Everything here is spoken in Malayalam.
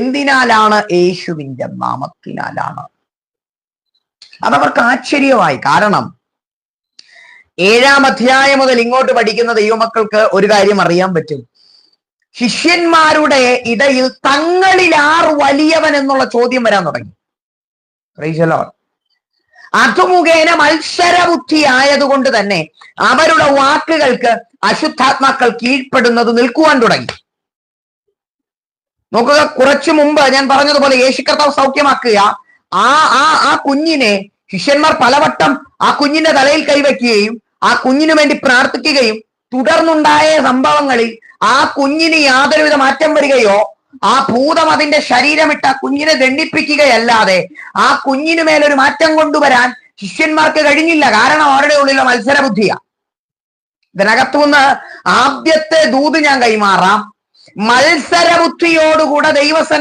എന്തിനാലാണ്? യേശുവിന്റെ നാമത്തിനാലാണ്. അതവർക്ക് ആശ്ചര്യമായി. കാരണം 7-ാം അധ്യായം മുതൽ ഇങ്ങോട്ട് പഠിക്കുന്ന ദൈവമക്കൾക്ക് ഒരു കാര്യം അറിയാൻ പറ്റും. ശിഷ്യന്മാരുടെ ഇടയിൽ തങ്ങളിൽ ആർ വലിയവൻ എന്നുള്ള ചോദ്യം വരാൻ തുടങ്ങി. Praise the Lord. അത് മുഖേന മത്സരബുദ്ധി ആയതുകൊണ്ട് തന്നെ അവരുടെ വാക്കുകൾക്ക് അശുദ്ധാത്മാക്കൾ കീഴ്പ്പെടുന്നത് നിൽക്കുവാൻ തുടങ്ങി. നോക്കുക, കുറച്ചു മുമ്പ് ഞാൻ പറഞ്ഞതുപോലെ യേശു കർത്താവ് സൗഖ്യമാക്കുക ആ കുഞ്ഞിനെ ശിഷ്യന്മാർ പലവട്ടം ആ കുഞ്ഞിന്റെ തലയിൽ കൈവയ്ക്കുകയും ആ കുഞ്ഞിനു വേണ്ടി പ്രാർത്ഥിക്കുകയും തുടർന്നുണ്ടായ സംഭവങ്ങളിൽ ആ കുഞ്ഞിന് യാതൊരുവിധ മാറ്റം വരികയോ ആ ഭൂതം അതിന്റെ ശരീരമിട്ട് ആ കുഞ്ഞിനെ ദണ്ഡിപ്പിക്കുകയല്ലാതെ ആ കുഞ്ഞിനു മേലൊരു മാറ്റം കൊണ്ടുവരാൻ ശിഷ്യന്മാർക്ക് കഴിഞ്ഞില്ല. കാരണം അവരുടെ ഉള്ളിലുള്ള മത്സരബുദ്ധിയാ. ഇതിനകത്തുനിന്ന് ആദ്യത്തെ ദൂത് ഞാൻ കൈമാറാം. മത്സരബുദ്ധിയോടുകൂടെ ദൈവസന്നിധി